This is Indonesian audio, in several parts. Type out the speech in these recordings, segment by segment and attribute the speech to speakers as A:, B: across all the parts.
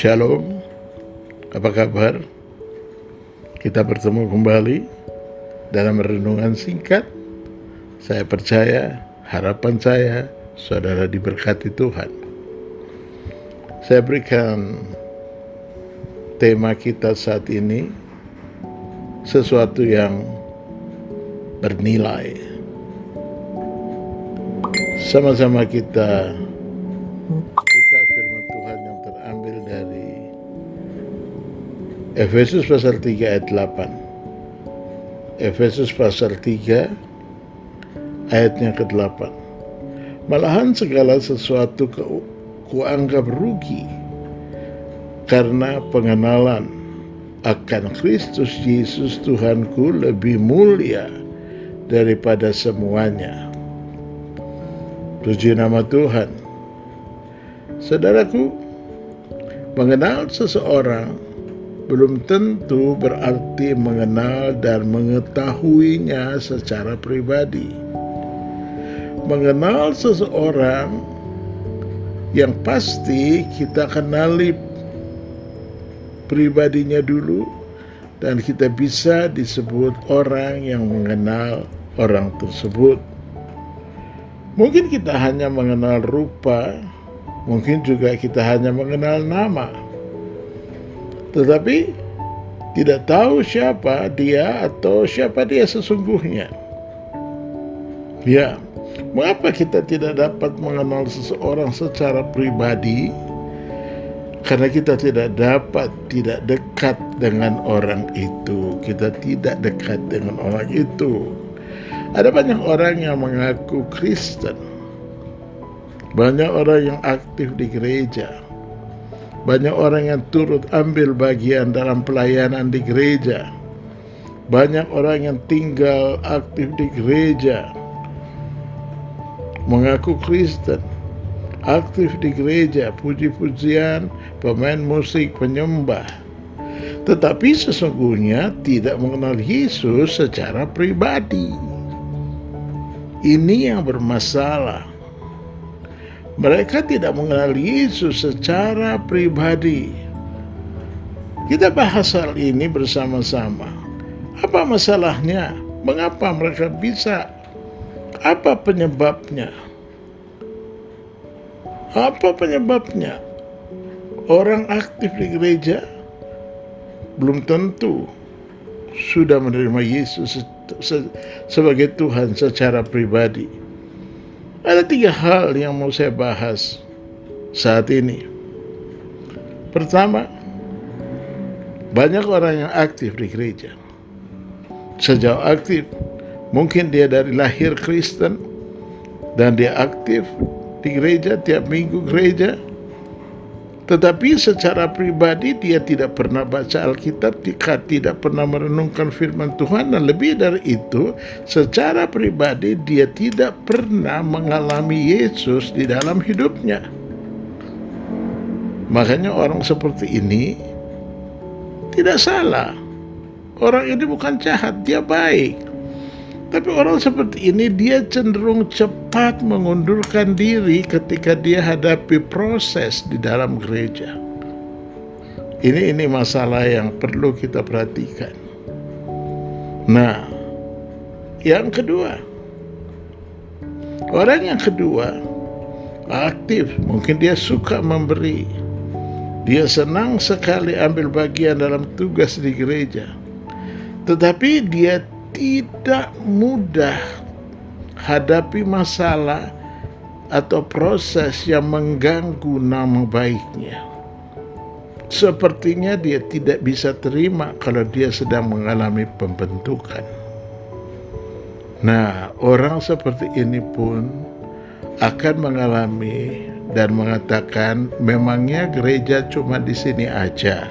A: Shalom, apa kabar? Kita bertemu kembali dalam renungan singkat. Saya percaya, harapan saya, saudara diberkati Tuhan. Saya berikan tema kita saat ini, sesuatu yang bernilai. Sama-sama kita buka firman Tuhan yang terambil dari Efesus pasal 3 ayat 8. Efesus pasal 3 ayatnya ke-8. Malahan segala sesuatu kuanggap rugi karena pengenalan akan Kristus Yesus Tuhanku lebih mulia daripada semuanya. Puji nama Tuhan. Saudaraku, mengenal seseorang belum tentu berarti mengenal dan mengetahuinya secara pribadi. Mengenal seseorang yang pasti kita kenali pribadinya dulu, dan kita bisa disebut orang yang mengenal orang tersebut. Mungkin kita hanya mengenal rupa, mungkin juga kita hanya mengenal nama, tetapi tidak tahu siapa dia atau siapa dia sesungguhnya. Ya, mengapa kita tidak dapat mengenal seseorang secara pribadi? Karena kita tidak dekat dengan orang itu. Kita tidak dekat dengan orang itu. Ada banyak orang yang mengaku Kristen, banyak orang yang aktif di gereja, banyak orang yang turut ambil bagian dalam pelayanan di gereja, banyak orang yang tinggal aktif di gereja, mengaku Kristen, aktif di gereja, puji-pujian, pemain musik, penyembah, tetapi sesungguhnya tidak mengenal Yesus secara pribadi. Ini yang bermasalah. Mereka tidak mengenal Yesus secara pribadi. Kita bahas hal ini bersama-sama. Apa masalahnya? Mengapa mereka bisa? Apa penyebabnya? Apa penyebabnya? Orang aktif di gereja belum tentu sudah menerima Yesus sebagai Tuhan secara pribadi. Ada 3 hal yang mau saya bahas saat ini. Pertama, banyak orang yang aktif di gereja. Sejauh aktif, mungkin dia dari lahir Kristen dan dia aktif di gereja, tiap minggu gereja, tetapi secara pribadi dia tidak pernah baca Alkitab, tidak pernah merenungkan firman Tuhan, dan lebih dari itu, secara pribadi dia tidak pernah mengalami Yesus di dalam hidupnya. Makanya orang seperti ini tidak salah. Orang ini bukan jahat, dia baik. Tapi orang seperti ini dia cenderung cepat mengundurkan diri ketika dia hadapi proses di dalam gereja. Ini masalah yang perlu kita perhatikan. Nah, yang kedua, orang yang kedua aktif, mungkin dia suka memberi. Dia senang sekali ambil bagian dalam tugas di gereja. Tetapi dia tidak mudah hadapi masalah atau proses yang mengganggu nama baiknya. Sepertinya dia tidak bisa terima kalau dia sedang mengalami pembentukan. Nah, orang seperti ini pun akan mengalami dan mengatakan, memangnya gereja cuma di sini aja.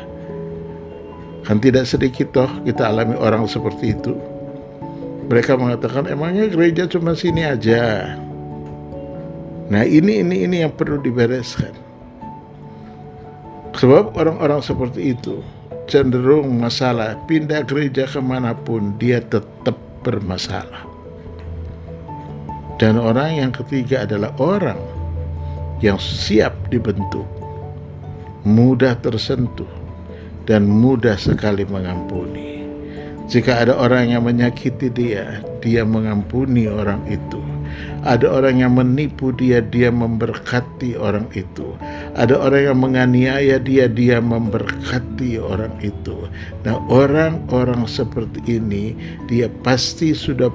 A: Kan tidak sedikit toh kita alami orang seperti itu. Mereka mengatakan, emangnya gereja cuma sini aja. Nah, ini yang perlu dibereskan. Sebab orang-orang seperti itu cenderung masalah, pindah gereja kemanapun dia tetap bermasalah. Dan orang yang ketiga adalah orang yang siap dibentuk. mudah tersentuh, dan mudah sekali mengampuni. Jika ada orang yang menyakiti dia, dia mengampuni orang itu. Ada orang yang menipu dia, dia memberkati orang itu. Ada orang yang menganiaya dia, dia memberkati orang itu. Nah, orang-orang seperti ini, dia pasti sudah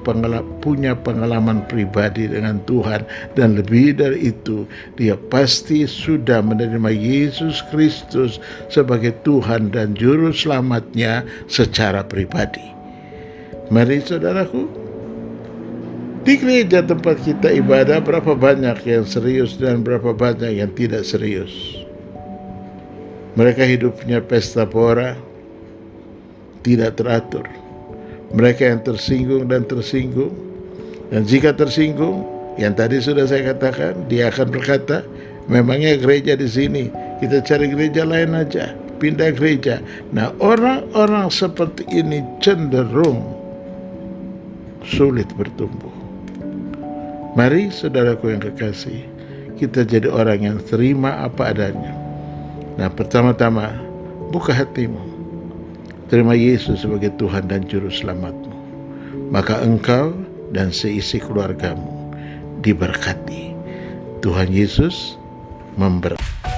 A: punya pengalaman pribadi dengan Tuhan. Dan lebih dari itu, dia pasti sudah menerima Yesus Kristus sebagai Tuhan dan Juru Selamatnya secara pribadi. Mari saudaraku, di gereja tempat kita ibadah, berapa banyak yang serius dan berapa banyak yang tidak serius. Mereka hidupnya pesta pora, tidak teratur. Mereka yang tersinggung dan tersinggung. Dan jika tersinggung, yang tadi sudah saya katakan, dia akan berkata, memangnya gereja di sini, kita cari gereja lain aja, pindah gereja. Nah, orang-orang seperti ini cenderung sulit bertumbuh. Mari saudaraku yang kekasih, kita jadi orang yang terima apa adanya. Nah, pertama-tama, buka hatimu. Terima Yesus sebagai Tuhan dan Juru Selamatmu. Maka engkau dan seisi keluargamu diberkati. Tuhan Yesus memberkati.